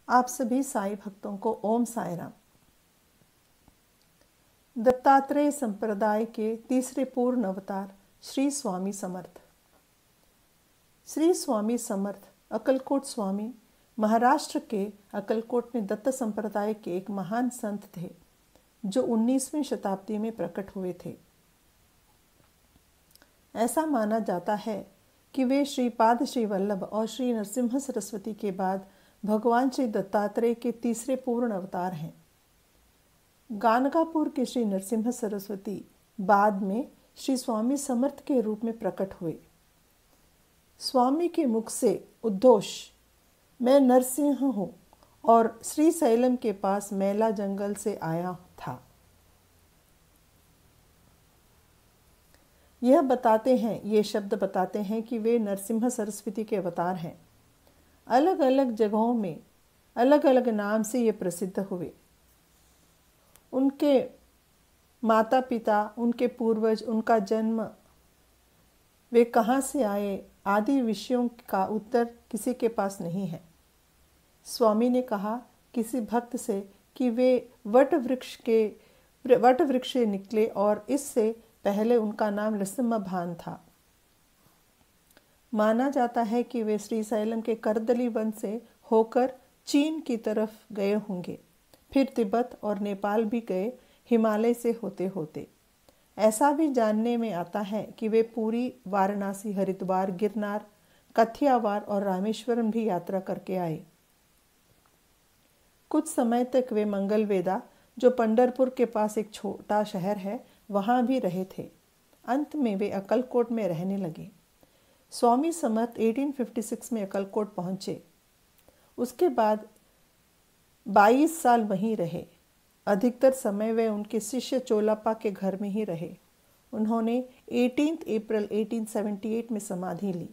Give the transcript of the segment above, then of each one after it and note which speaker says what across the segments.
Speaker 1: आप सभी साईं भक्तों को ओम साई राम। दत्तात्रेय संप्रदाय के तीसरे पूर्ण अवतार श्री स्वामी समर्थ। श्री स्वामी समर्थ अक्कलकोट स्वामी महाराष्ट्र के अक्कलकोट में दत्त संप्रदाय के एक महान संत थे जो 19वीं शताब्दी में प्रकट हुए थे। ऐसा माना जाता है कि वे श्रीपाद श्री वल्लभ और श्री नरसिम्हा सरस्वती के बाद भगवान श्री दत्तात्रेय के तीसरे पूर्ण अवतार हैं। गानगापुर के श्री नरसिम्हा सरस्वती बाद में श्री स्वामी समर्थ के रूप में प्रकट हुए। स्वामी के मुख से उद्घोष मैं नरसिंह हूँ और श्री सैलम के पास मैला जंगल से आया था। ये शब्द बताते हैं कि वे नरसिम्हा सरस्वती के अवतार हैं। अलग अलग जगहों में अलग अलग नाम से ये प्रसिद्ध हुए। उनके माता पिता, उनके पूर्वज, उनका जन्म, वे कहाँ से आए आदि विषयों का उत्तर किसी के पास नहीं है। स्वामी ने कहा किसी भक्त से कि वे वट वृक्ष से निकले और इससे पहले उनका नाम नरसिम्हा भान था। माना जाता है कि वे श्रीशैलम के करदली वन से होकर चीन की तरफ गए होंगे, फिर तिब्बत और नेपाल भी गए हिमालय से होते होते। ऐसा भी जानने में आता है कि वे पूरी, वाराणसी, हरिद्वार, गिरनार, कथियावार और रामेश्वरम भी यात्रा करके आए। कुछ समय तक वे मंगलवेदा, जो पंढरपुर के पास एक छोटा शहर है, वहाँ भी रहे थे। अंत में वे अक्कलकोट में रहने लगे। स्वामी समर्थ 1856 में अक्कलकोट पहुँचे। उसके बाद 22 साल वहीं रहे। अधिकतर समय वे उनके शिष्य चोलाप्पा के घर में ही रहे। उन्होंने 18 अप्रैल 1878 में समाधि ली।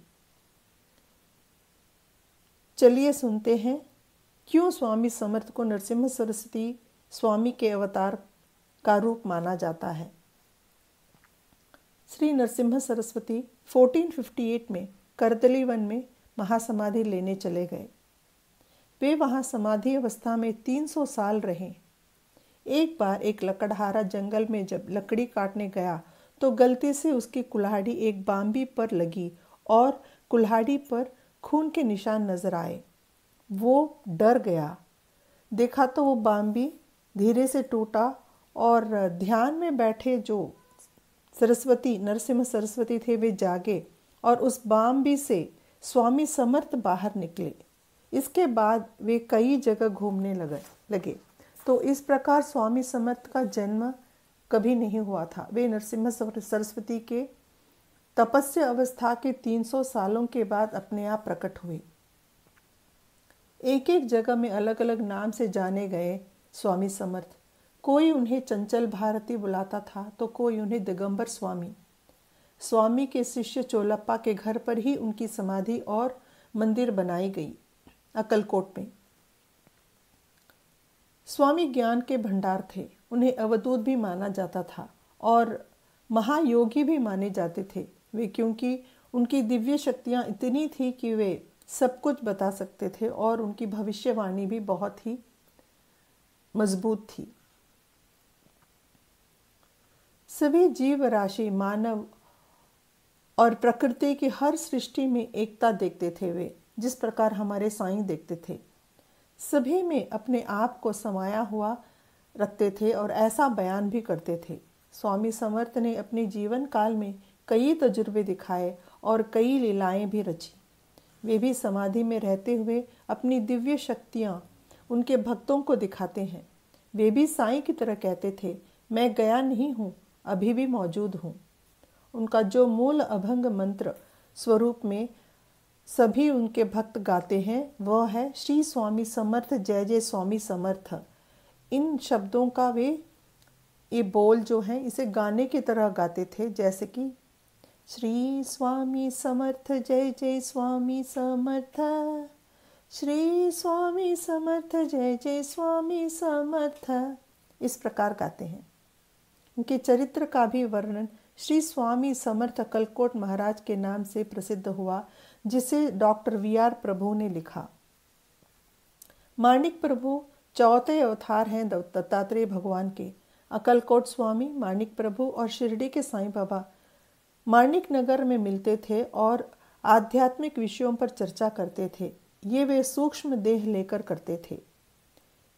Speaker 1: चलिए सुनते हैं क्यों स्वामी समर्थ को नरसिम्हा सरस्वती स्वामी के अवतार का रूप माना जाता है। श्री नरसिम्हा सरस्वती 1458 में करदली वन में महासमाधि लेने चले गए। वे वहाँ समाधि अवस्था में 300 साल रहे। एक बार एक लकड़हारा जंगल में जब लकड़ी काटने गया तो गलती से उसकी कुल्हाड़ी एक बाम्बी पर लगी और कुल्हाड़ी पर खून के निशान नजर आए। वो डर गया। देखा तो वो बाम्बी धीरे से टूटा और ध्यान में बैठे जो नरसिम्हा सरस्वती थे वे जागे और उस बाम्बी से स्वामी समर्थ बाहर निकले। इसके बाद वे कई जगह घूमने लगे। तो इस प्रकार स्वामी समर्थ का जन्म कभी नहीं हुआ था। वे नरसिम्हा सरस्वती के तपस्या अवस्था के 300 सालों के बाद अपने आप प्रकट हुए। एक एक जगह में अलग अलग नाम से जाने गए स्वामी समर्थ। कोई उन्हें चंचल भारती बुलाता था तो कोई उन्हें दिगंबर स्वामी। स्वामी के शिष्य चोलप्पा के घर पर ही उनकी समाधि और मंदिर बनाई गई अक्कलकोट में। स्वामी ज्ञान के भंडार थे। उन्हें अवधूत भी माना जाता था और महायोगी भी माने जाते थे। वे क्योंकि उनकी दिव्य शक्तियाँ इतनी थी कि वे सब कुछ बता सकते थे और उनकी भविष्यवाणी भी बहुत ही मजबूत थी। सभी जीव राशि, मानव और प्रकृति की हर सृष्टि में एकता देखते थे वे, जिस प्रकार हमारे साईं देखते थे। सभी में अपने आप को समाया हुआ रखते थे और ऐसा बयान भी करते थे। स्वामी समर्थ ने अपने जीवन काल में कई तजुर्बे दिखाए और कई लीलाएं भी रची। वे भी समाधि में रहते हुए अपनी दिव्य शक्तियाँ उनके भक्तों को दिखाते हैं। वे भी साईं की तरह कहते थे, मैं गया नहीं हूँ, अभी भी मौजूद हूँ। उनका जो मूल अभंग मंत्र स्वरूप में सभी उनके भक्त गाते हैं वह है श्री स्वामी समर्थ जय जय स्वामी समर्थ। इन शब्दों का वे ये बोल जो हैं इसे गाने की तरह गाते थे, जैसे कि श्री स्वामी समर्थ जय जय स्वामी समर्थ, श्री स्वामी समर्थ जय जय स्वामी समर्थ। इस प्रकार गाते हैं। उनके चरित्र का भी वर्णन श्री स्वामी समर्थ अक्कलकोट महाराज के नाम से प्रसिद्ध हुआ, जिसे डॉक्टर VR प्रभु ने लिखा। माणिक प्रभु चौथे अवतार हैं दत्तात्रेय भगवान के। अक्कलकोट स्वामी, माणिक प्रभु और शिरडी के साईं बाबा माणिक नगर में मिलते थे और आध्यात्मिक विषयों पर चर्चा करते थे। ये वे सूक्ष्म देह लेकर करते थे।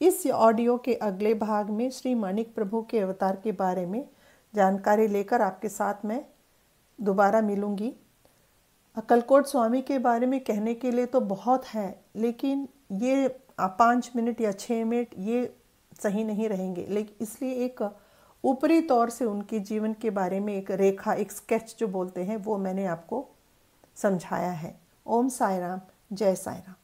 Speaker 1: इस ऑडियो के अगले भाग में श्री माणिक प्रभु के अवतार के बारे में जानकारी लेकर आपके साथ मैं दोबारा मिलूंगी। अक्कलकोट स्वामी के बारे में कहने के लिए तो बहुत है, लेकिन ये 5 मिनट या 6 मिनट ये सही नहीं रहेंगे, लेकिन इसलिए एक ऊपरी तौर से उनके जीवन के बारे में एक रेखा, एक स्केच जो बोलते हैं, वो मैंने आपको समझाया है। ओम साई राम, जय साई राम।